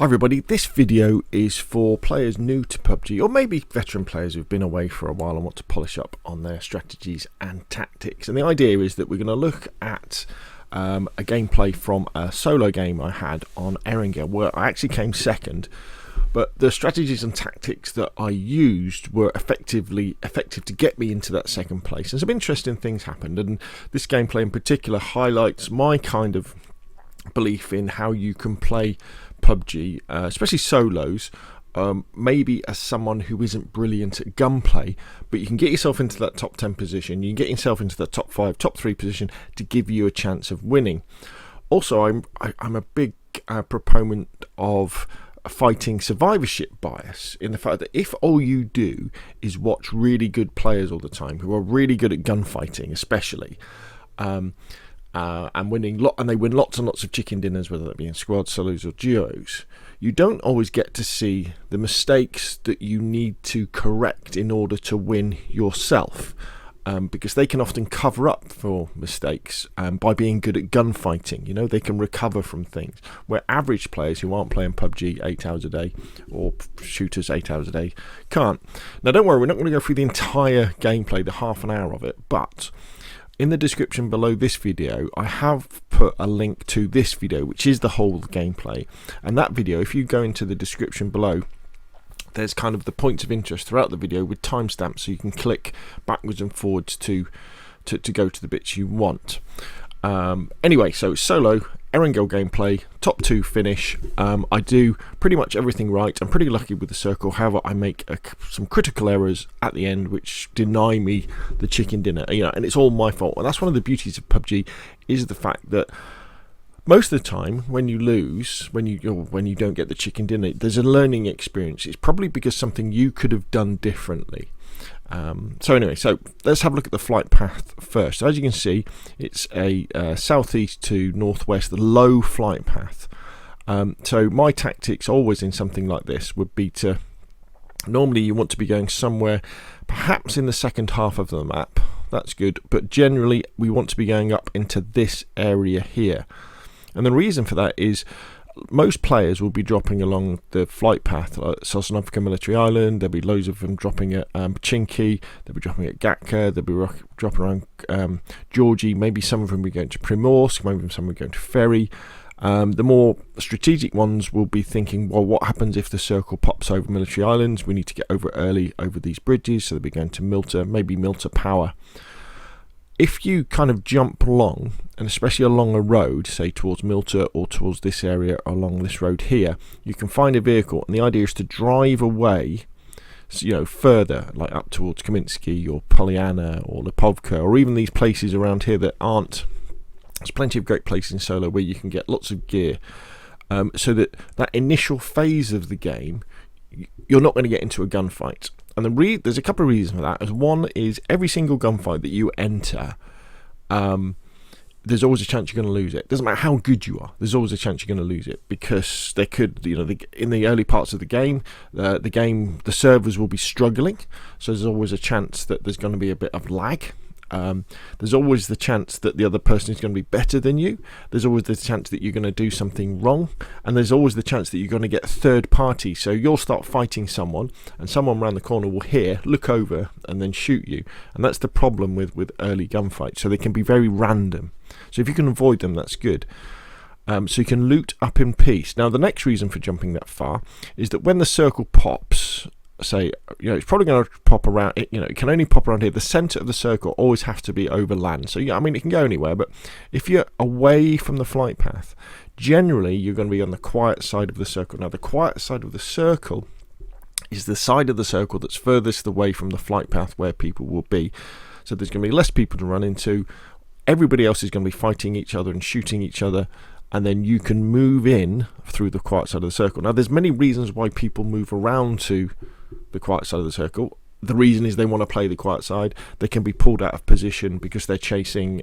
Hi everybody, this video is for players new to PUBG or maybe veteran players who've been away for a while and want to polish up on their strategies and tactics. And the idea is that we're going to look at a gameplay from a solo game I had on Erangel where I actually came second, but the strategies and tactics that I used were effective to get me into that second place. And some interesting things happened, and this gameplay in particular highlights my kind of belief in how you can play PUBG, especially solos, maybe as someone who isn't brilliant at gunplay, but you can get yourself into that top 10 position, you can get yourself into the top 5, top 3 position to give you a chance of winning. Also, I'm a big proponent of fighting survivorship bias, in the fact that if all you do is watch really good players all the time who are really good at gunfighting especially, and they win lots and lots of chicken dinners, whether that be in squads, solos or duos, you don't always get to see the mistakes that you need to correct in order to win yourself, because they can often cover up for mistakes by being good at gunfighting. You know, they can recover from things where average players who aren't playing PUBG 8 hours a day or shooters 8 hours a day can't. Now don't worry, we're not going to go through the entire gameplay, the half an hour of it, but in the description below this video, I have put a link to this video, which is the whole gameplay. And that video, if you go into the description below, there's kind of the points of interest throughout the video with timestamps, so you can click backwards and forwards to go to the bits you want. Anyway, so solo Erangel gameplay, top 2 finish. I do pretty much everything right. I'm pretty lucky with the circle. However, I make some critical errors at the end which deny me the chicken dinner. You know, and it's all my fault. And that's one of the beauties of PUBG, is the fact that most of the time when you lose, when you don't get the chicken dinner, there's a learning experience. It's probably because something you could have done differently. So let's have a look at the flight path first. As you can see, it's a southeast to northwest, the low flight path. So my tactics always in something like this would be to, normally you want to be going somewhere perhaps in the second half of the map. That's good, but generally we want to be going up into this area here. And the reason for that is most players will be dropping along the flight path, Southern Africa Military Island. There'll be loads of them dropping at Chinky, they'll be dropping at Gatka, they'll be dropping around Georgie, maybe some of them will be going to Primorsk, maybe some will be going to Ferry. The more strategic ones will be thinking, well, what happens if the circle pops over Military Islands? We need to get over early over these bridges, so they'll be going to Milta, maybe Milta Power. If you kind of jump along, and especially along a road, say towards Milta or towards this area along this road here, you can find a vehicle, and the idea is to drive away, you know, further, like up towards Kaminsky or Polyana or Lipovka, or even these places around here that aren't. There's plenty of great places in solo where you can get lots of gear, so that initial phase of the game, you're not going to get into a gunfight. And there's a couple of reasons for that. As one is, every single gunfight that you enter, there's always a chance you're going to lose it. Doesn't matter how good you are, there's always a chance you're going to lose it, because they could, you know, in the early parts of the game, the servers will be struggling, so there's always a chance that there's going to be a bit of lag. There's always the chance that the other person is going to be better than you. There's always the chance that you're going to do something wrong, and there's always the chance that you're going to get a third party. So you'll start fighting someone, and someone around the corner will look over, and then shoot you. And that's the problem with early gunfights. So they can be very random. So if you can avoid them, that's good. So you can loot up in peace. Now the next reason for jumping that far is that when the circle pops, say, you know, it's probably going to pop around, you know, it can only pop around here. The center of the circle always has to be over land. So yeah, I mean, it can go anywhere, but if you're away from the flight path, generally you're going to be on the quiet side of the circle. Now the quiet side of the circle is the side of the circle that's furthest away from the flight path where people will be. So there's going to be less people to run into. Everybody else is going to be fighting each other and shooting each other, and then you can move in through the quiet side of the circle. Now there's many reasons why people move around to the quiet side of the circle. The reason is they want to play the quiet side. They can be pulled out of position because they're chasing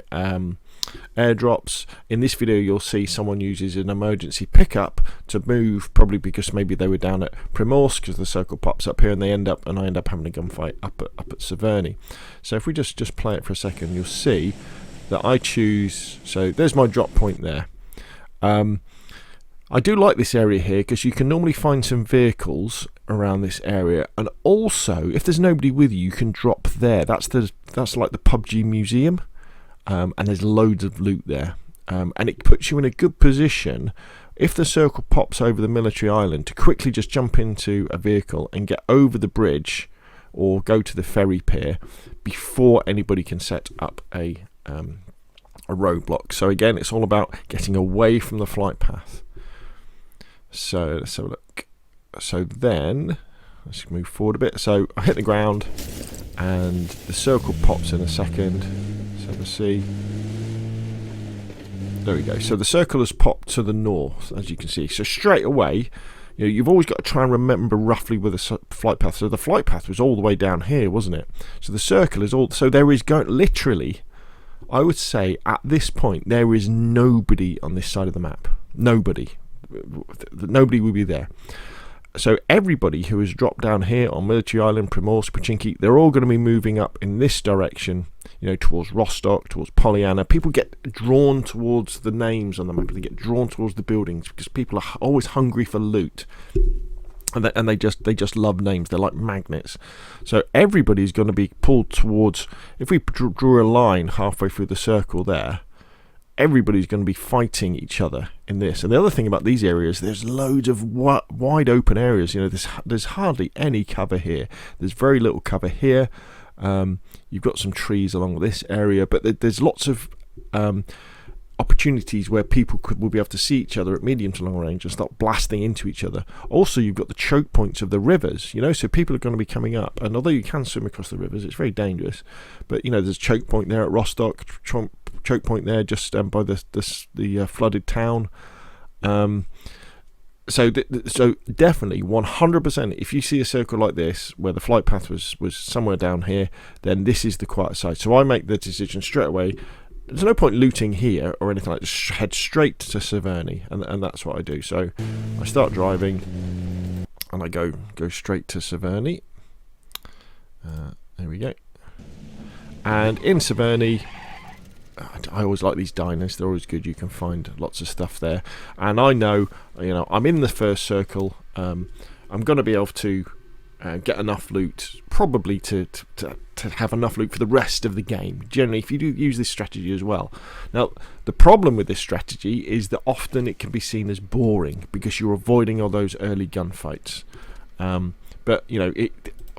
airdrops. In this video you'll see someone uses an emergency pickup to move, probably because maybe they were down at Primorsk, because the circle pops up here, and I end up having a gunfight up at Severny. So if we just play it for a second, you'll see that I choose, so there's my drop point there. I do like this area here because you can normally find some vehicles around this area, and also if there's nobody with you, you can drop there. That's like the PUBG museum, and there's loads of loot there, and it puts you in a good position if the circle pops over the military island to quickly just jump into a vehicle and get over the bridge or go to the ferry pier before anybody can set up a roadblock. So again, it's all about getting away from the flight path. So let's have a look. So then let's move forward a bit. So I hit the ground and the circle pops in a second. So let's see. There we go. So the circle has popped to the north, as you can see. So straight away, you've always got to try and remember roughly where the flight path. So the flight path was all the way down here, wasn't it? So the circle is all. So there is going literally, I would say at this point there is nobody on this side of the map. Nobody will be there. So everybody who has dropped down here on Military Island, Primorsk, Pochinki, they're all going to be moving up in this direction, towards Rostock, towards Polyana. People get drawn towards the names on the map. They get drawn towards the buildings because people are always hungry for loot, and they just love names. They're like magnets. So everybody's going to be pulled towards. If we drew a line halfway through the circle there, everybody's going to be fighting each other in this. And the other thing about these areas, there's loads of wide open areas. There's hardly any cover here. There's very little cover here. You've got some trees along this area, but there's lots of opportunities where people will be able to see each other at medium to long range and start blasting into each other. Also, you've got the choke points of the rivers, so people are going to be coming up. And although you can swim across the rivers, it's very dangerous. But there's a choke point there at Rostock, choke point there just by the flooded town. So definitely 100%, if you see a circle like this where the flight path was somewhere down here, then this is the quiet side. So I make the decision straight away. There's no point looting here or anything like that. Just head straight to Severny, and that's what I do. So I start driving and I go straight to Severny. There we go. And in Severny, I always like these diners. They're always good. You can find lots of stuff there. And I know, I'm in the first circle. I'm going to be able to get enough loot, probably to have enough loot for the rest of the game. Generally, if you do use this strategy as well. Now, the problem with this strategy is that often it can be seen as boring because you're avoiding all those early gunfights. But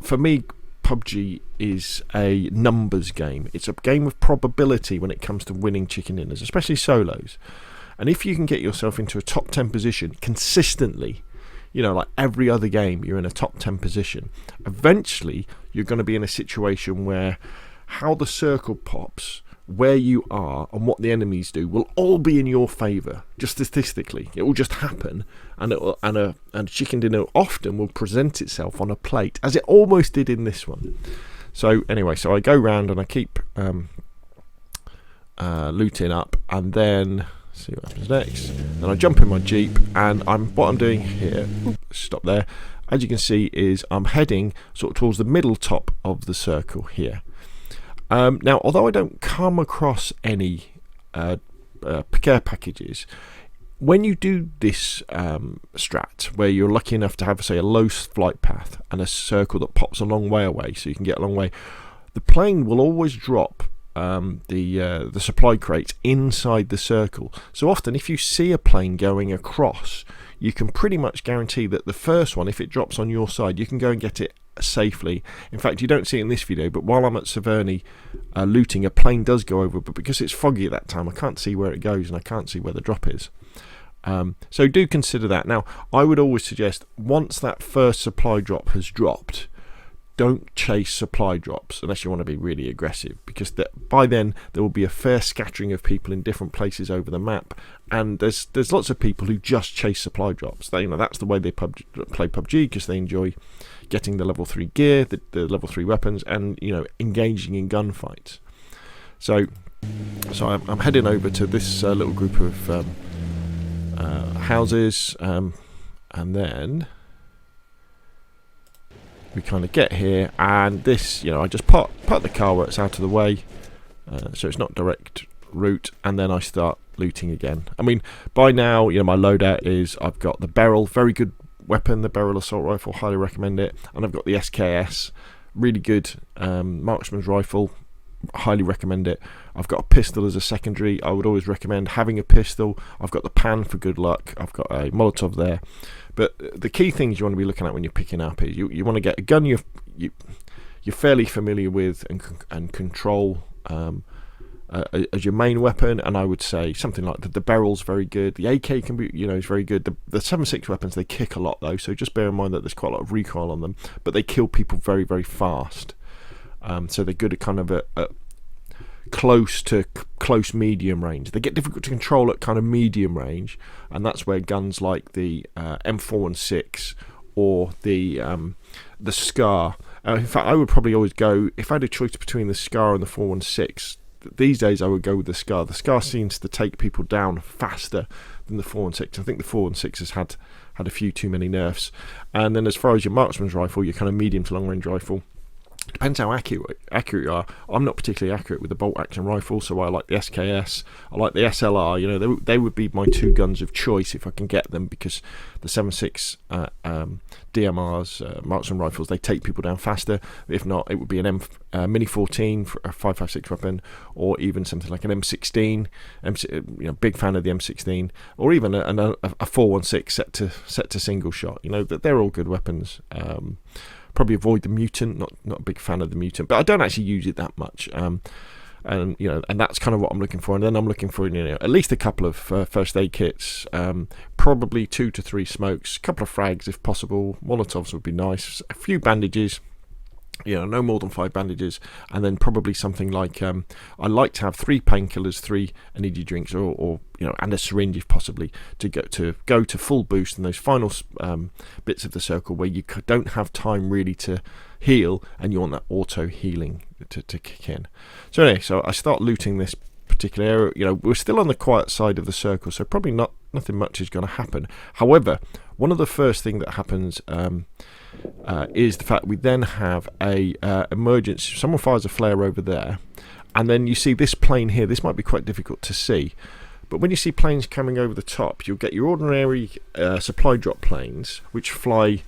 for me, PUBG is a numbers game. It's a game of probability when it comes to winning chicken dinners, especially solos. And if you can get yourself into a top 10 position consistently, like every other game you're in a top 10 position, eventually you're going to be in a situation where how the circle pops, where you are and what the enemies do will all be in your favour, just statistically. It will just happen, and a chicken dinner often will present itself on a plate, as it almost did in this one. So anyway, so I go round and I keep looting up, and then see what happens next. Then I jump in my Jeep, and what I'm doing here, stop there, as you can see, is I'm heading sort of towards the middle top of the circle here. Now, although I don't come across any care packages, when you do this strat, where you're lucky enough to have, say, a low flight path and a circle that pops a long way away, so you can get a long way, the plane will always drop the supply crate inside the circle. So often, if you see a plane going across, you can pretty much guarantee that the first one, if it drops on your side, you can go and get it safely. In fact, you don't see it in this video, but while I'm at Severny looting, a plane does go over, but because it's foggy at that time, I can't see where it goes and I can't see where the drop is. So do consider that. Now, I would always suggest, once that first supply drop has dropped, don't chase supply drops unless you want to be really aggressive, because by then there will be a fair scattering of people in different places over the map, and there's lots of people who just chase supply drops. That's the way they play PUBG, because they enjoy getting the level 3 gear, the level 3 weapons, and engaging in gunfights. So I'm heading over to this little group of houses, and then we kind of get here, and this, I just park the car where it's out of the way, so it's not direct route, and then I start looting again. I mean, by now, my loadout is, I've got the Beryl, very good weapon, the Beryl assault rifle, highly recommend it, and I've got the SKS, really good marksman's rifle, highly recommend it. I've got a pistol as a secondary. I would always recommend having a pistol. I've got the pan for good luck. I've got a Molotov there. But the key things you want to be looking at when you're picking up is you want to get a gun you're fairly familiar with and control as your main weapon. And I would say something like the Beryl's very good. The AK can be, is very good. The 7.6 weapons, they kick a lot though, so just bear in mind that there's quite a lot of recoil on them, but they kill people very, very fast. So they're good at kind of a close medium range. They get difficult to control at kind of medium range, and that's where guns like the M416 or the Scar. In fact, I would probably always go, if I had a choice between the Scar and the 416. These days, I would go with the Scar. The Scar seems to take people down faster than the 416. I think the 416 has had a few too many nerfs. And then as far as your marksman's rifle, your kind of medium to long range rifle, depends how accurate you are. I'm not particularly accurate with the bolt action rifle, so I like the SKS. I like the SLR. They would be my two guns of choice if I can get them, because the 7.6 DMRs, marksman rifles, they take people down faster. If not, it would be an Mini 14 for a 5.56 weapon, or even something like an M16. Big fan of the M16, or even a 4.16 set to single shot. They're all good weapons. Probably avoid the mutant. Not a big fan of the mutant, but I don't actually use it that much. And that's kind of what I'm looking for. And then I'm looking for at least a couple of first aid kits, probably 2 to 3 smokes, a couple of frags if possible. Molotovs would be nice. A few bandages. No more than 5 bandages, and then probably something like I like to have 3 painkillers, 3 energy drinks, or and a syringe if possibly, to go to full boost in those final bits of the circle where you don't have time really to heal, and you want that auto healing to kick in. So anyway, so I start looting this particular area. We're still on the quiet side of the circle, so probably nothing much is going to happen. However, one of the first thing that happens is the fact we then have a emergency. Someone fires a flare over there, and then you see this plane here. This might be quite difficult to see, but when you see planes coming over the top, you'll get your ordinary supply drop planes which fly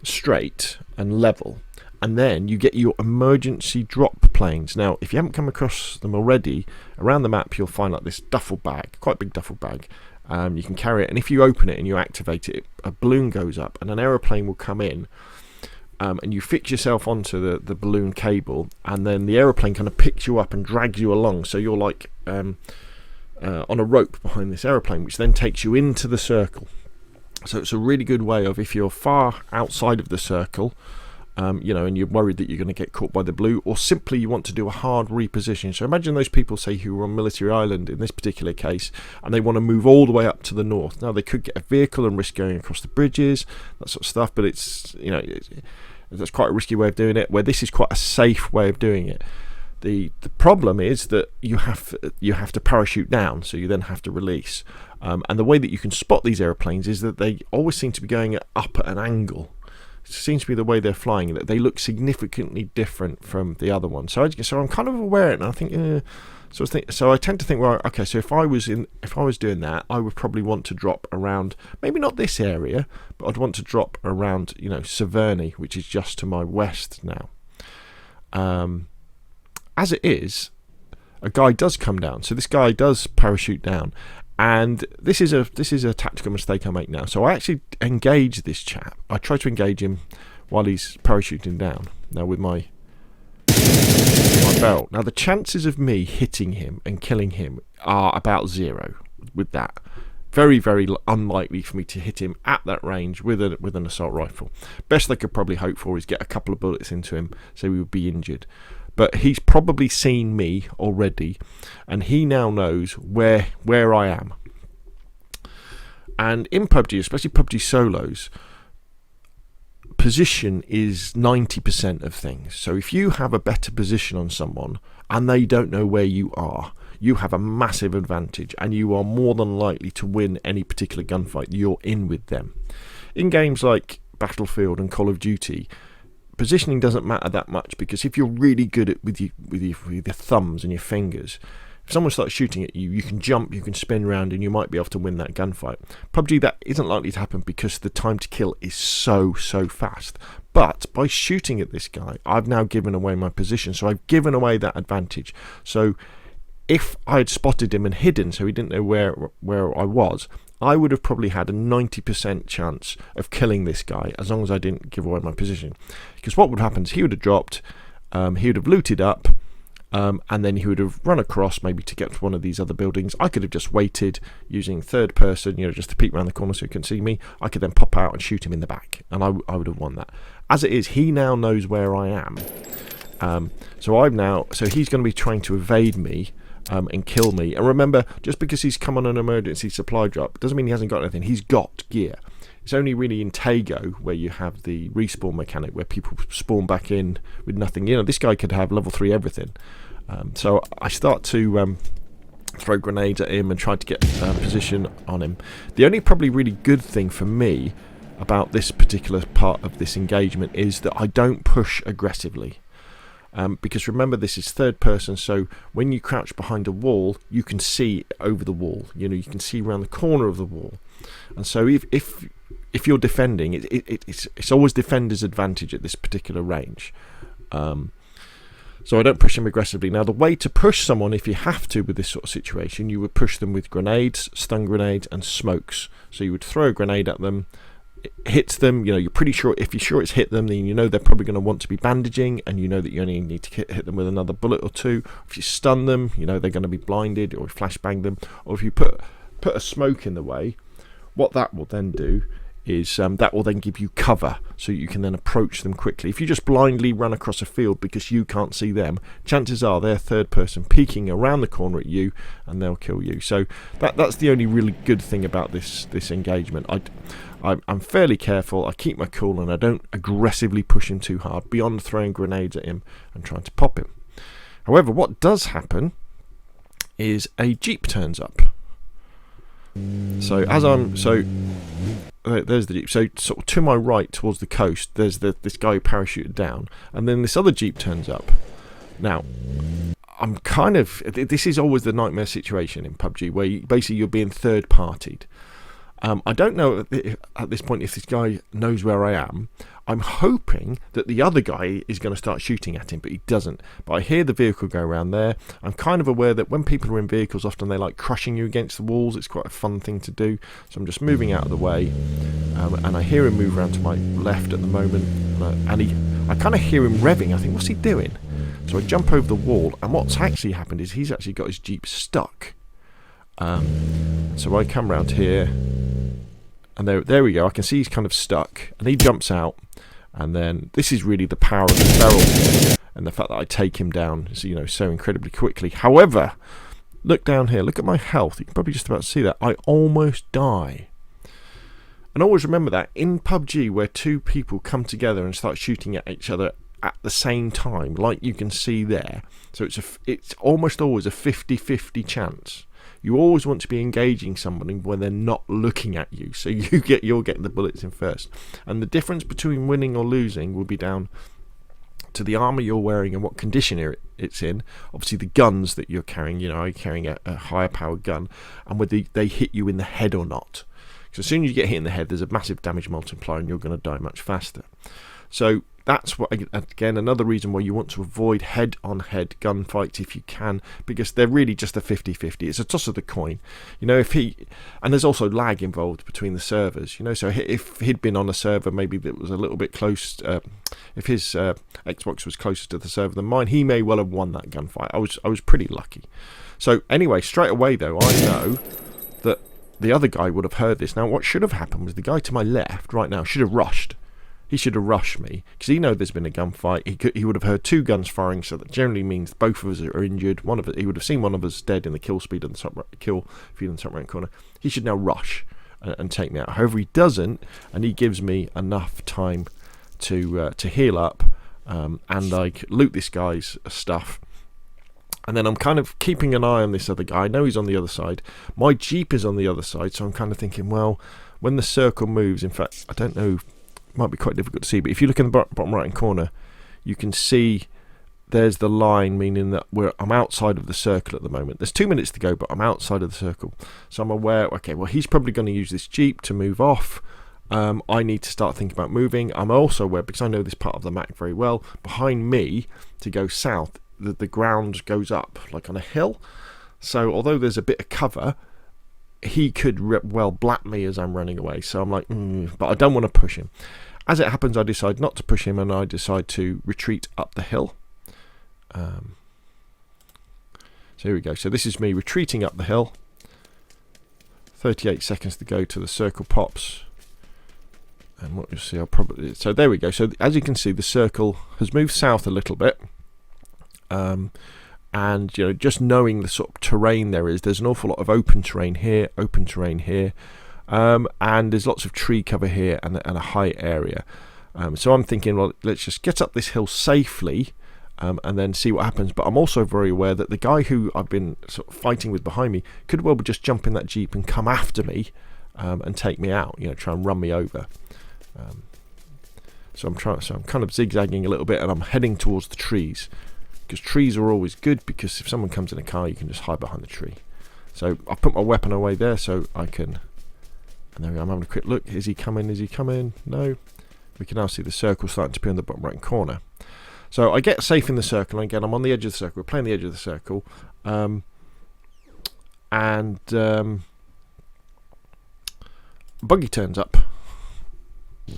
straight and level, and then you get your emergency drop planes. Now, if you haven't come across them already, around the map you'll find like this duffel bag, quite a big duffel bag. You can carry it, and if you open it and you activate it, a balloon goes up and an aeroplane will come in, and you fix yourself onto the balloon cable, and then the aeroplane kind of picks you up and drags you along, so you're like on a rope behind this aeroplane, which then takes you into the circle. So it's a really good way of, if you're far outside of the circle, and you're worried that you're going to get caught by the blue, or simply you want to do a hard reposition. So imagine those people, say, who were on Military Island in this particular case, and they want to move all the way up to the north. Now, they could get a vehicle and risk going across the bridges, that sort of stuff, but it's that's quite a risky way of doing it, where this is quite a safe way of doing it. The problem is that you have to parachute down, so you then have to release. And the way that you can spot these airplanes is that they always seem to be going up at an angle. It seems to be the way they're flying, that they look significantly different from the other one. So I'm kind of aware of it, and I think so I tend to think, well, okay, so if I was doing that, I would probably want to drop around, maybe not this area, but I'd want to drop around Severny, which is just to my west now. As it is, a guy does come down, so this guy does parachute down. And this is a tactical mistake I make now. So I actually engage this chap. I try to engage him while he's parachuting down. Now with my belt. Now the chances of me hitting him and killing him are about 0 with that. Very, very unlikely for me to hit him at that range with an assault rifle. Best I could probably hope for is get a couple of bullets into him, so he would be injured. But he's probably seen me already, and he now knows where I am. And in PUBG, especially PUBG solos, position is 90% of things. So if you have a better position on someone and they don't know where you are, you have a massive advantage, and you are more than likely to win any particular gunfight you're in with them. In games like Battlefield and Call of Duty, positioning doesn't matter that much, because if you're really good at with your thumbs and your fingers, If someone starts shooting at you, you can jump, you can spin around, and you might be able to win that gunfight. PUBG, that isn't likely to happen because the time to kill is so fast. But by shooting at this guy, I've now given away my position, so I've given away that advantage. So if I had spotted him and hidden, so he didn't know where I was, I would have probably had a 90% chance of killing this guy as long as I didn't give away my position. Because what would happen is he would have dropped, he would have looted up, and then he would have run across maybe to get to one of these other buildings. I could have just waited using third person, just to peek around the corner so he couldn't see me. I could then pop out and shoot him in the back, and I would have won that. As it is, he now knows where I am. So he's going to be trying to evade me and kill me. And remember, just because he's come on an emergency supply drop doesn't mean he hasn't got anything. He's got gear. It's only really in Tago where you have the respawn mechanic where people spawn back in with nothing. This guy could have level 3 everything. So I start to throw grenades at him and try to get position on him. The only probably really good thing for me about this particular part of this engagement is that I don't push aggressively. Because remember, this is third person, so when you crouch behind a wall, you can see over the wall. You can see around the corner of the wall. And so if you're defending, it's always defender's advantage at this particular range. So I don't push them aggressively. Now, the way to push someone, if you have to with this sort of situation, you would push them with grenades, stun grenades, and smokes. So you would throw a grenade at them. It hits them, you're pretty sure, if you're sure it's hit them, then they're probably going to want to be bandaging, and that you only need to hit them with another bullet or two. If you stun them, they're going to be blinded, or flashbang them, or if you put a smoke in the way, what that will then do is that will then give you cover so you can then approach them quickly. If you just blindly run across a field because you can't see them, chances are they're third person peeking around the corner at you and they'll kill you. So that's the only really good thing about this engagement. I'm fairly careful, I keep my cool, and I don't aggressively push him too hard beyond throwing grenades at him and trying to pop him. However, what does happen is a jeep turns up. So there's the jeep. So sort of to my right towards the coast, there's this guy who parachuted down, and then this other jeep turns up. Now, this is always the nightmare situation in PUBG where you're being third partied. I don't know at this point if this guy knows where I am. I'm hoping that the other guy is going to start shooting at him, but he doesn't. But I hear the vehicle go around there. I'm kind of aware that when people are in vehicles, often they like crushing you against the walls. It's quite a fun thing to do. So I'm just moving out of the way, and I hear him move around to my left at the moment. I kind of hear him revving. I think, what's he doing? So I jump over the wall, and what's actually happened is he's actually got his jeep stuck. So I come round here, and there we go. I can see he's kind of stuck, and he jumps out. And then this is really the power of the barrel and the fact that I take him down, so incredibly quickly. However, look down here. Look at my health. You can probably just about see that. I almost die. And always remember that in PUBG, where two people come together and start shooting at each other at the same time, like you can see there. So it's almost always a 50-50 chance. You always want to be engaging somebody when they're not looking at you, so you're getting the bullets in first. And the difference between winning or losing will be down to the armor you're wearing and what condition it's in. Obviously, the guns that you're carrying. Are you carrying a higher powered gun, and whether they hit you in the head or not. Because as soon as you get hit in the head, there's a massive damage multiplier, and you're going to die much faster. So that's again another reason why you want to avoid head-on-head gunfights if you can, because they're really just a 50-50. It's a toss of the coin. And there's also lag involved between the servers. So if he'd been on a server maybe that was a little bit close, if his Xbox was closer to the server than mine, he may well have won that gunfight. I was pretty lucky. So anyway, straight away though, I know that the other guy would have heard this. Now, what should have happened was the guy to my left right now should have rushed. He should have rushed me, because he knows there's been a gunfight. He would have heard two guns firing, so that generally means both of us are injured. He would have seen one of us dead in the kill feed in the top right corner. He should now rush and take me out. However, he doesn't, and he gives me enough time to heal up, and I loot this guy's stuff. And then I'm kind of keeping an eye on this other guy. I know he's on the other side. My jeep is on the other side, so I'm kind of thinking, well, when the circle moves, in fact, I don't know, it might be quite difficult to see, but if you look in the bottom right hand corner, you can see there's the line, meaning that I'm outside of the circle at the moment. There's 2 minutes to go, but I'm outside of the circle. So I'm aware, okay, well, he's probably going to use this Jeep to move off. I need to start thinking about moving. I'm also aware, because I know this part of the map very well, behind me to go south, the ground goes up like on a hill. So although there's a bit of cover, he could well blat me as I'm running away. So I'm like, but I don't want to push him. As it happens, I decide not to push him, and I decide to retreat up the hill. So here we go. So this is me retreating up the hill. 38 seconds to go to the circle pops. And what you'll see, I'll probably... So there we go. So as you can see, the circle has moved south a little bit. And, you know, just knowing the sort of terrain there's an awful lot of open terrain here, and there's lots of tree cover here and a high area. So I'm thinking, well, let's just get up this hill safely and then see what happens. But I'm also very aware that the guy who I've been sort of fighting with behind me could well just jump in that Jeep and come after me and take me out, you know, try and run me over. So I'm kind of zigzagging a little bit, and I'm heading towards the trees. Because trees are always good, because if someone comes in a car, you can just hide behind the tree. So I've put my weapon away there so I can... And there we go, I'm having a quick look. Is he coming? No. We can now see the circle starting to appear in the bottom right corner. So I get safe in the circle, and again, I'm on the edge of the circle. We're playing the edge of the circle. Buggy turns up.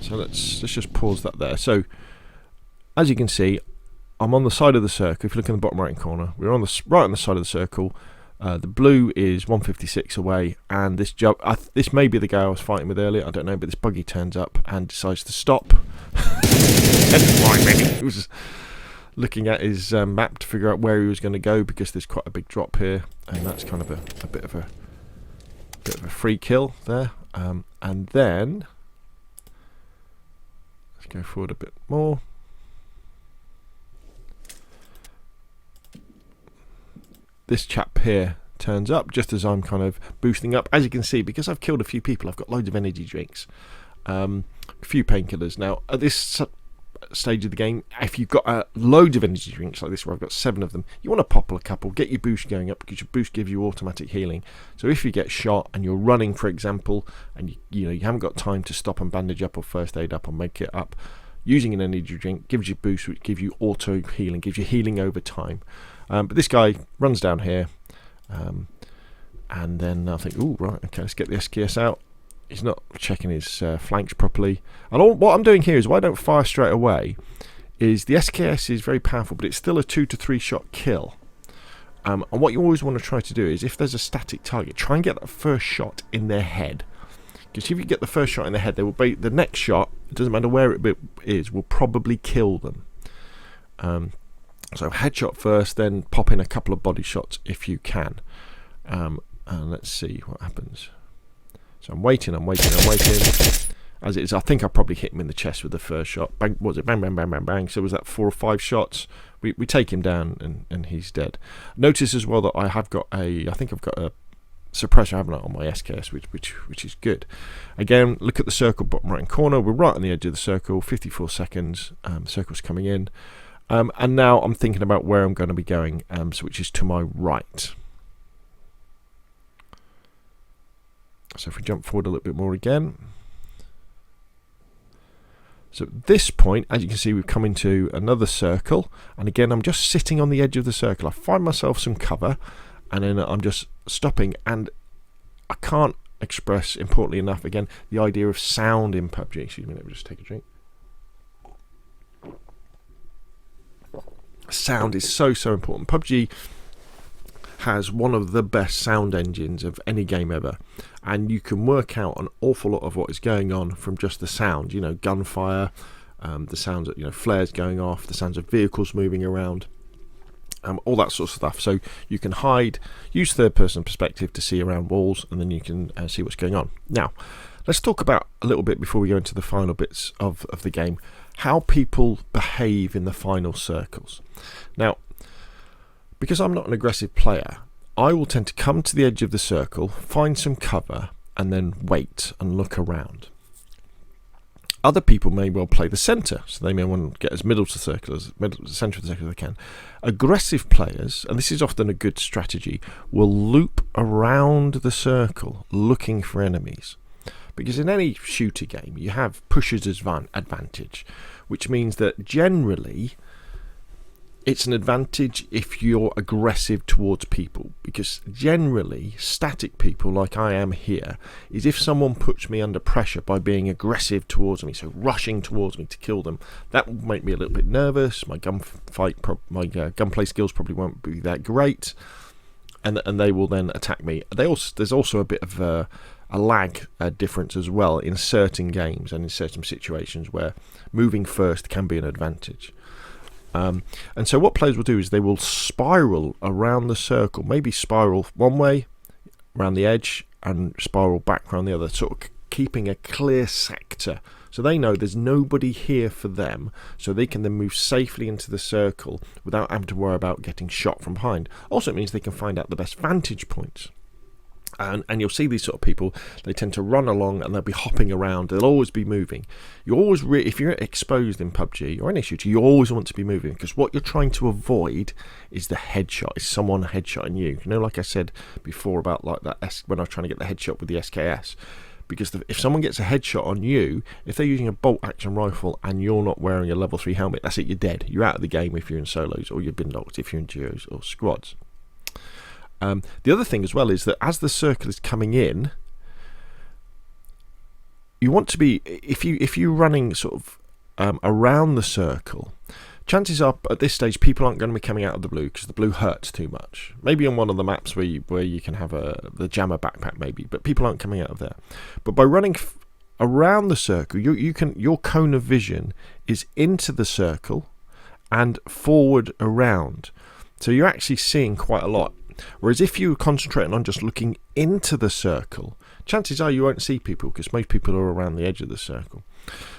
So let's just pause that there. So, as you can see, I'm on the side of the circle. If you look in the bottom right corner, we're on right on the side of the circle. The blue is 156 away, and this this may be the guy I was fighting with earlier. I don't know, but this buggy turns up and decides to stop. He was looking at his map to figure out where he was going to go, because there's quite a big drop here, and that's kind of a bit of a free kill there. And then let's go forward a bit more. This chap here turns up just as I'm kind of boosting up. As you can see, because I've killed a few people, I've got loads of energy drinks, a few painkillers. Now, at this stage of the game, if you've got loads of energy drinks like this, where I've got 7 of them, you want to pop a couple, get your boost going up, because your boost gives you automatic healing. So if you get shot and you're running, for example, and you haven't got time to stop and bandage up or first aid up or make it up, using an energy drink gives you boost, which gives you auto healing, gives you healing over time. But this guy runs down here, and then I think, oh, right, okay, let's get the SKS out. He's not checking his flanks properly. And what I'm doing here is, why I don't fire straight away, is the SKS is very powerful, but it's still a 2 to 3 shot kill. And what you always want to try to do is, if there's a static target, try and get that first shot in their head. Because if you get the first shot in their head, they will be, the next shot, it doesn't matter where it is, will probably kill them. So headshot first, then pop in a couple of body shots if you can. And let's see what happens. So I'm waiting. As it is, I think I probably hit him in the chest with the first shot. Bang, what was it? Bang, bang, bang, bang, bang. So was that 4 or 5 shots? We take him down, and he's dead. Notice as well that I think I've got a suppressor, haven't I, on my SKS, which is good. Again, look at the circle bottom right corner. We're right on the edge of the circle. 54 seconds. Circle's coming in. And now I'm thinking about where I'm going to be going, which is to my right. So if we jump forward a little bit more again. So at this point, as you can see, we've come into another circle. And again, I'm just sitting on the edge of the circle. I find myself some cover, and then I'm just stopping. And I can't express, importantly enough, again, the idea of sound in PUBG. Excuse me, let me just take a drink. Sound is so important. PUBG has one of the best sound engines of any game ever, and you can work out an awful lot of what is going on from just the sound. Gunfire, the sounds of flares going off, the sounds of vehicles moving around, all that sort of stuff. So you can use third-person perspective to see around walls, and then you can see what's going on. Now, let's talk about a little bit, before we go into the final bits of the game, how people behave in the final circles. Now, because I'm not an aggressive player, I will tend to come to the edge of the circle, find some cover, and then wait and look around. Other people may well play the centre, so they may want to get as middle to circle as centre of the circle as they can. Aggressive players, and this is often a good strategy, will loop around the circle looking for enemies. Because in any shooter game, you have pusher's advantage, which means that generally it's an advantage if you're aggressive towards people, because generally static people like I am here is if someone puts me under pressure by being aggressive towards me, so rushing towards me to kill them, that will make me a little bit nervous. My gunplay skills probably won't be that great, and they will then attack me. There's also a bit of a lag difference as well in certain games and in certain situations where moving first can be an advantage. And so what players will do is they will spiral around the circle, maybe spiral one way around the edge and spiral back around the other, sort of keeping a clear sector. So they know there's nobody here for them, so they can then move safely into the circle without having to worry about getting shot from behind. Also, it means they can find out the best vantage points. And you'll see these sort of people, they tend to run along and they'll be hopping around. They'll always be moving. You always, if you're exposed in PUBG or any shooter, you always want to be moving, because what you're trying to avoid is the headshot, is someone headshotting you. You know, like I said before about like that when I was trying to get the headshot with the SKS. Because if someone gets a headshot on you, if they're using a bolt action rifle and you're not wearing a level 3 helmet, that's it, you're dead. You're out of the game if you're in solos, or you've been knocked if you're in duos or squads. The other thing as well is that as the circle is coming in, you want to be, if you're running sort of around the circle, chances are at this stage people aren't going to be coming out of the blue, because the blue hurts too much. Maybe on one of the maps where you can have the jammer backpack maybe, but people aren't coming out of there. But by running around the circle, your cone of vision is into the circle and forward around, so you're actually seeing quite a lot. Whereas if you're concentrating on just looking into the circle, chances are you won't see people, because most people are around the edge of the circle.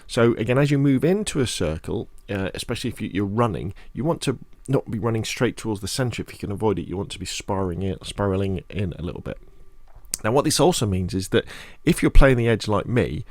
So again, as you move into a circle, especially if you're running, you want to not be running straight towards the centre if you can avoid it. You want to be spiraling in a little bit. Now what this also means is that if you're playing the edge like me,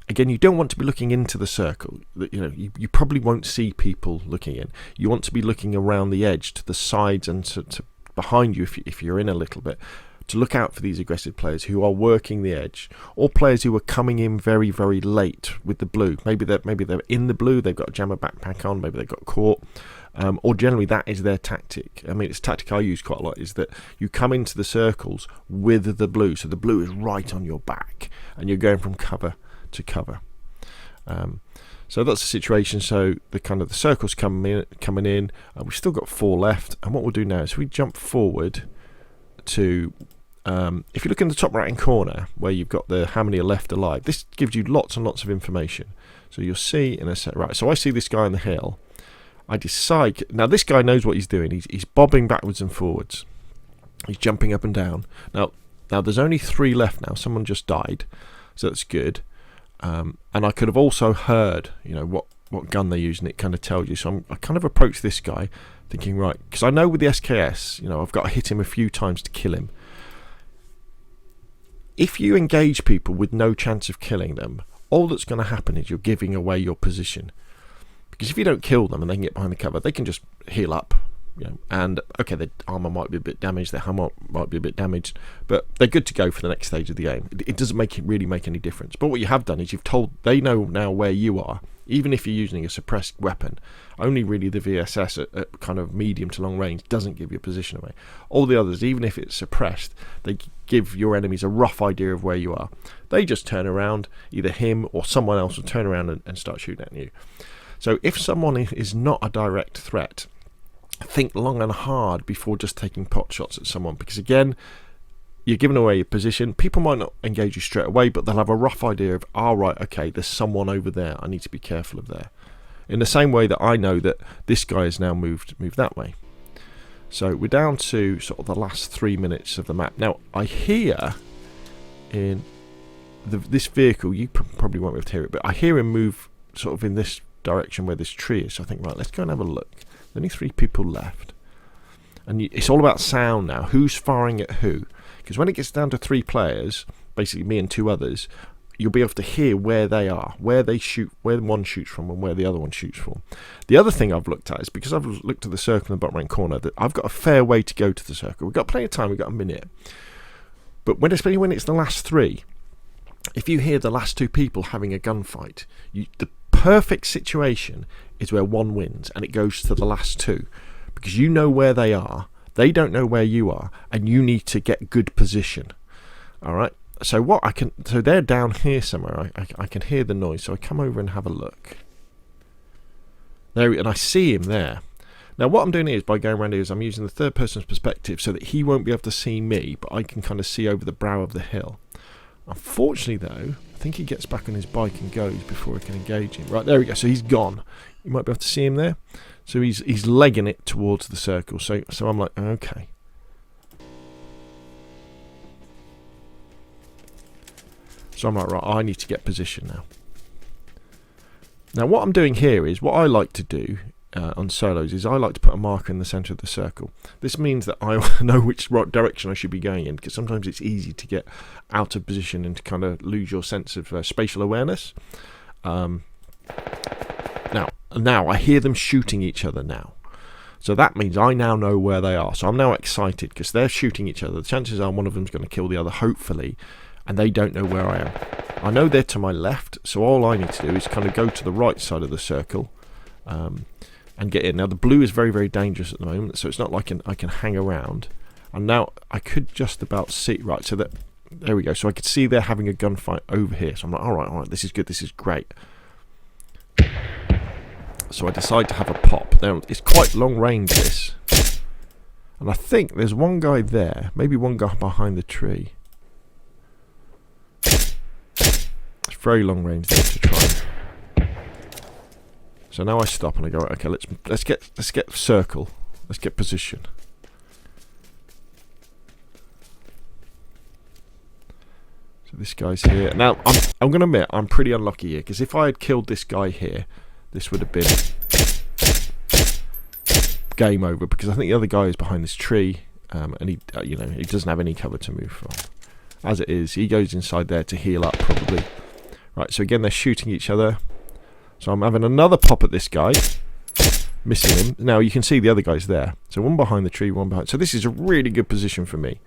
again, you don't want to be looking into the circle. You probably won't see people looking in. You want to be looking around the edge, to the sides and to behind you if you're in a little bit, to look out for these aggressive players who are working the edge, or players who are coming in very, very late with the blue. Maybe they're in the blue, they've got a jammer backpack on, maybe they've got caught, or generally that is their tactic. I mean, it's a tactic I use quite a lot, is that you come into the circles with the blue, so the blue is right on your back and you're going from cover to cover. So that's the situation. So the circle's coming in. We've still got 4 left, and what we'll do now is we jump forward to, if you look in the top right hand corner where you've got the how many are left alive, this gives you lots and lots of information. So you'll see in a set, right, so I see this guy on the hill. I decide, now this guy knows what he's doing. He's bobbing backwards and forwards. He's jumping up and down. Now there's only 3 left now. Someone just died, so that's good. And I could have also heard, what gun they're using. It kind of tells you. So I kind of approach this guy thinking, right, because I know with the SKS, I've got to hit him a few times to kill him. If you engage people with no chance of killing them, all that's going to happen is you're giving away your position. Because if you don't kill them and they can get behind the cover, they can just heal up. And okay, their armor might be a bit damaged, their helmet might be a bit damaged, but they're good to go for the next stage of the game. It doesn't really make any difference. But what you have done is they know now where you are, even if you're using a suppressed weapon. Only really the VSS at kind of medium to long range doesn't give your position away. All the others, even if it's suppressed, they give your enemies a rough idea of where you are. They just turn around, either him or someone else will turn around and start shooting at you. So if someone is not a direct threat, think long and hard before just taking pot shots at someone, because again, you're giving away your position. People might not engage you straight away, but they'll have a rough idea of, right, okay, there's someone over there, I need to be careful of there. In the same way that I know that this guy has now moved that way. So we're down to sort of the last 3 minutes of the map. Now I hear in this vehicle, you probably won't be able to hear it, but I hear him move sort of in this direction where this tree is. So I think, right, let's go and have a look. There's only 3 people left, and it's all about sound now. Who's firing at who? Because when it gets down to 3 players, basically me and 2 others, you'll be able to hear where they are, where they shoot, where one shoots from and where the other one shoots from. The other thing I've looked at is, because I've looked at the circle in the bottom right corner, that I've got a fair way to go to the circle. We've got plenty of time, we've got a minute. But especially when it's the last three, if you hear the last two people having a gunfight, the perfect situation is where one wins and it goes to the last two, because you know where they are, they don't know where you are, and you need to get good position. All right. So they're down here somewhere. I can hear the noise, so I come over and have a look. There, and I see him there. Now what I'm doing here is, by going around here, is I'm using the third person's perspective so that he won't be able to see me, but I can kind of see over the brow of the hill. Unfortunately though, I think he gets back on his bike and goes before I can engage him. Right, there we go. So he's gone. You might be able to see him there. So he's legging it towards the circle. So I'm like, okay. So I'm like, right, I need to get position now. Now what I'm doing here is, what I like to do on solos is I like to put a marker in the centre of the circle. This means that I know which direction I should be going in, because sometimes it's easy to get out of position and to kind of lose your sense of spatial awareness. Now I hear them shooting each other now. So that means I now know where they are. So I'm now excited because they're shooting each other. The chances are one of them's going to kill the other, hopefully, and they don't know where I am. I know they're to my left, so all I need to do is kind of go to the right side of the circle and get in. Now the blue is very, very dangerous at the moment, so it's not like I can hang around. And now I could just about see, right, so that, there we go. So I could see they're having a gunfight over here. So I'm like, all right, this is good, this is great. So I decide to have a pop. Now it's quite long range, this, and I think there's one guy there, maybe one guy behind the tree. It's very long range there to try. So now I stop and I go, right, okay, let's get circle, let's get position. So this guy's here. Now I'm gonna admit I'm pretty unlucky here, because if I had killed this guy here, this would have been game over, because I think the other guy is behind this tree, and he doesn't have any cover to move from. As it is, he goes inside there to heal up probably. Right, so again they're shooting each other. So I'm having another pop at this guy, missing him. Now you can see the other guy's there. So one behind the tree, one behind. So this is a really good position for me.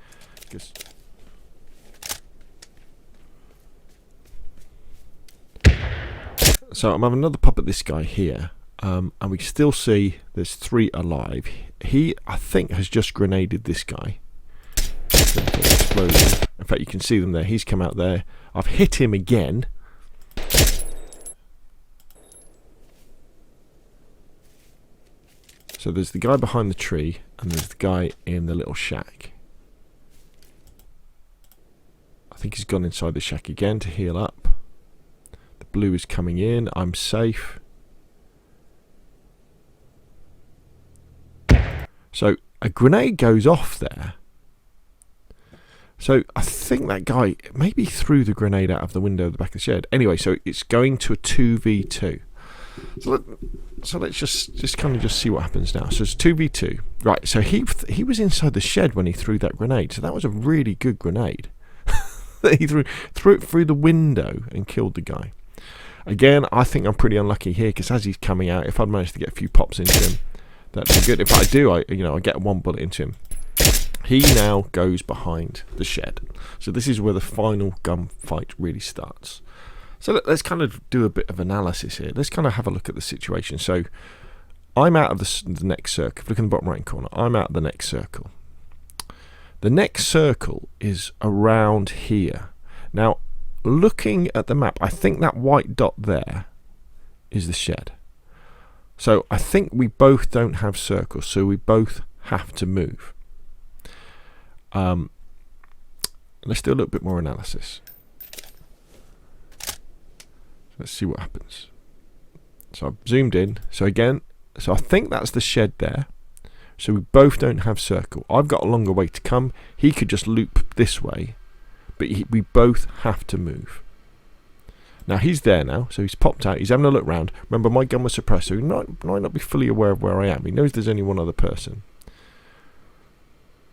So I'm having another pop at this guy here, and we still see there's three alive. He, I think, has just grenaded this guy. Explosion. In fact, you can see them there. He's come out there. I've hit him again. So there's the guy behind the tree, and there's the guy in the little shack. I think he's gone inside the shack again to heal up. Blue is coming in. I'm safe. So a grenade goes off there. So I think that guy maybe threw the grenade out of the window of the back of the shed. Anyway, so it's going to a 2v2. So let's just kind of just see what happens now. So it's 2v2. Right, so he was inside the shed when he threw that grenade. So that was a really good grenade. He threw it through the window and killed the guy. Again, I think I'm pretty unlucky here, because as he's coming out, if I'd managed to get a few pops into him, that'd be good. If I do, I get one bullet into him. He now goes behind the shed. So this is where the final gunfight really starts. So let's kind of do a bit of analysis here. Let's kind of have a look at the situation. So I'm out of the next circle. Look in the bottom right corner. I'm out of the next circle. The next circle is around here. Now, looking at the map, I think that white dot there is the shed. So I think we both don't have circles, so we both have to move. Let's do a little bit more analysis. Let's see what happens. So I've zoomed in. So again, so I think that's the shed there. So we both don't have circle. I've got a longer way to come. He could just loop this way. But we both have to move. Now he's there now, so he's popped out. He's having a look round. Remember, my gun was suppressed, so he might not be fully aware of where I am. He knows there's only one other person.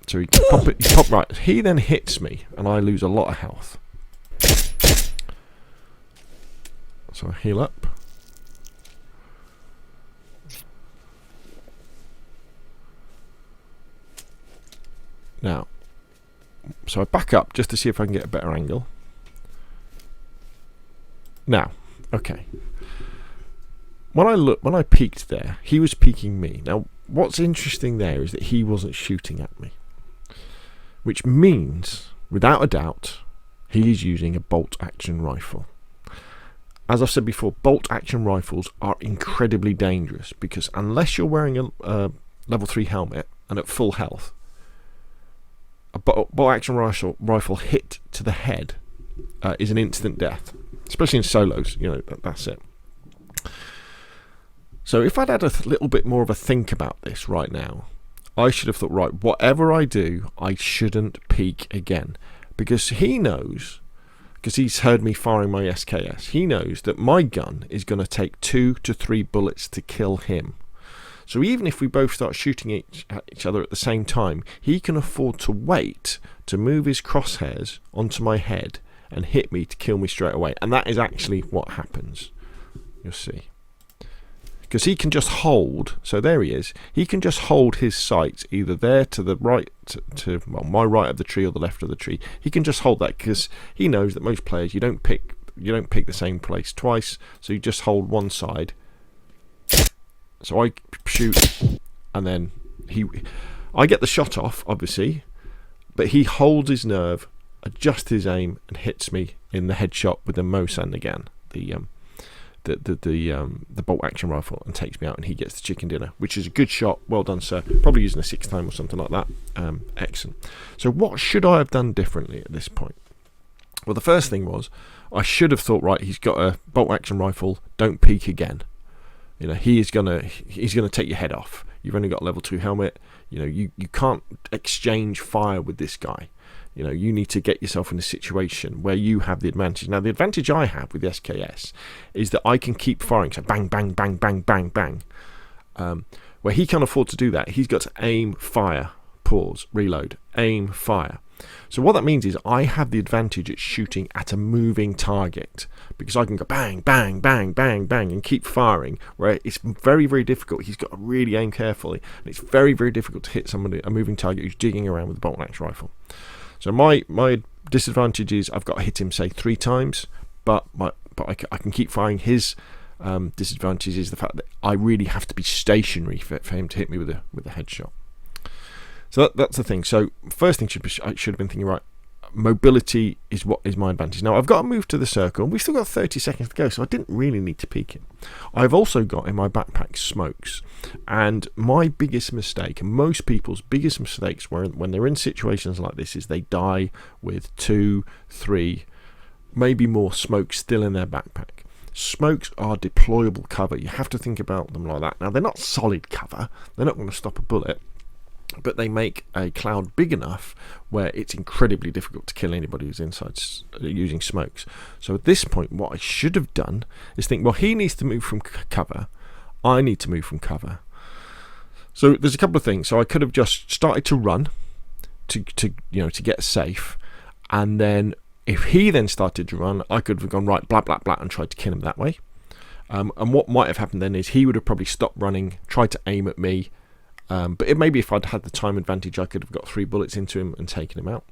So he popped right. He then hits me, and I lose a lot of health. So I heal up. Now, so I back up just to see if I can get a better angle. Now, okay. When I peeked there, he was peeking me. Now, what's interesting there is that he wasn't shooting at me, which means, without a doubt, he is using a bolt-action rifle. As I've said before, bolt-action rifles are incredibly dangerous because unless you're wearing a level 3 helmet and at full health, a bolt-action rifle hit to the head is an instant death, especially in solos. You know, that's it. So if I'd had a little bit more of a think about this right now, I should have thought, right, whatever I do, I shouldn't peek again. Because he knows, because he's heard me firing my SKS, he knows that my gun is going to take 2 to 3 bullets to kill him. So even if we both start shooting at each other at the same time, he can afford to wait to move his crosshairs onto my head and hit me to kill me straight away. And that is actually what happens. You'll see. Because he can just hold, so there he is, he can just hold his sights either there to the right, to well, my right of the tree or the left of the tree. He can just hold that because he knows that most players, you don't pick the same place twice, so you just hold one side. So I shoot, and then I get the shot off, obviously, but he holds his nerve, adjusts his aim, and hits me in the headshot with the Mosan again, the bolt action rifle, and takes me out, and he gets the chicken dinner, which is a good shot. Well done, sir. Probably using a 6 time or something like that. Excellent. So what should I have done differently at this point? Well, the first thing was I should have thought, right, he's got a bolt action rifle, don't peek again. You know, he's gonna take your head off. You've only got a level 2 helmet. You know, you can't exchange fire with this guy. You know, you need to get yourself in a situation where you have the advantage. Now, the advantage I have with the SKS is that I can keep firing. So bang, bang, bang, bang, bang, bang. Where he can't afford to do that, he's got to aim, fire, pause, reload, aim, fire. So what that means is I have the advantage at shooting at a moving target because I can go bang, bang, bang, bang, bang and keep firing, where it's very, very difficult. He's got to really aim carefully, and it's very, very difficult to hit somebody, a moving target who's digging around with a bolt-action rifle. So my disadvantage is I've got to hit him, say, 3 times, but I can keep firing. His disadvantage is the fact that I really have to be stationary for him to hit me with a headshot. So that's the thing. So first thing I should have been thinking, right, mobility is what is my advantage. Now I've got to move to the circle, and we've still got 30 seconds to go, so I didn't really need to peek it. I've also got in my backpack smokes, and my biggest mistake, and most people's biggest mistakes when they're in situations like this, is they die with 2, 3, maybe more smokes still in their backpack. Smokes are deployable cover. You have to think about them like that. Now they're not solid cover. They're not going to stop a bullet, but they make a cloud big enough where it's incredibly difficult to kill anybody who's inside using smokes. So at this point, what I should have done is think, well, he needs to move from cover, I need to move from cover. So there's a couple of things. So I could have just started to run to get safe, and then if he then started to run, I could have gone right, blah blah blah, and tried to kill him that way. And what might have happened then is he would have probably stopped running, tried to aim at me. But maybe if I'd had the time advantage, I could have got 3 bullets into him and taken him out.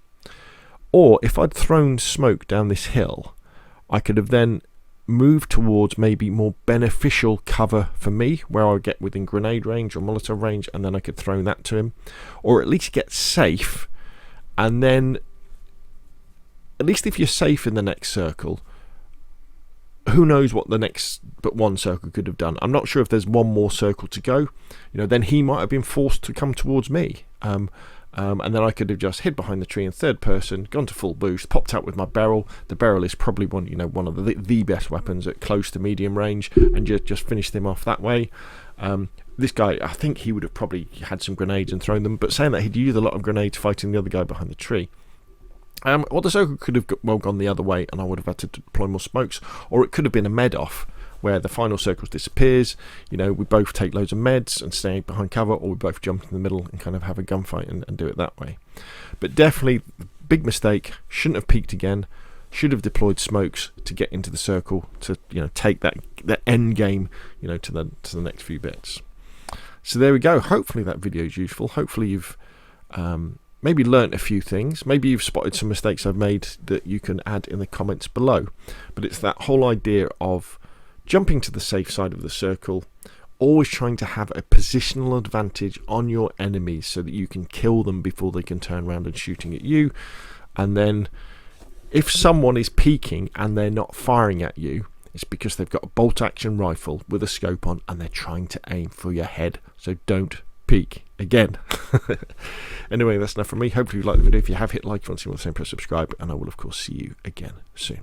Or if I'd thrown smoke down this hill, I could have then moved towards maybe more beneficial cover for me, where I would get within grenade range or Molotov range, and then I could throw that to him. Or at least get safe, and then, at least if you're safe in the next circle, who knows what the next but one circle could have done. I'm not sure if there's one more circle to go. Then he might have been forced to come towards me. And then I could have just hid behind the tree in third person, gone to full boost, popped out with my barrel. The barrel is probably one of the best weapons at close to medium range, and just finished him off that way. This guy, I think he would have probably had some grenades and thrown them, but saying that, he'd used a lot of grenades fighting the other guy behind the tree. Well, the circle could have gone the other way, and I would have had to deploy more smokes, or it could have been a med off where the final circle disappears. We both take loads of meds and stay behind cover, or we both jump in the middle and kind of have a gunfight and do it that way. But definitely, big mistake. Shouldn't have peeked again. should have deployed smokes to get into the circle to, you know, take that end game, you know, to the next few bits. So there we go. Hopefully that video is useful. Hopefully you've maybe learnt a few things. Maybe you've spotted some mistakes I've made that you can add in the comments below. But it's that whole idea of jumping to the safe side of the circle, always trying to have a positional advantage on your enemies so that you can kill them before they can turn around and shooting at you. And then if someone is peeking and they're not firing at you, it's because they've got a bolt action rifle with a scope on and they're trying to aim for your head. So don't peek again. Anyway, that's enough from me. Hopefully you liked the video. If you have, hit like. If you want to see more, the same, press subscribe, and I will of course see you again soon.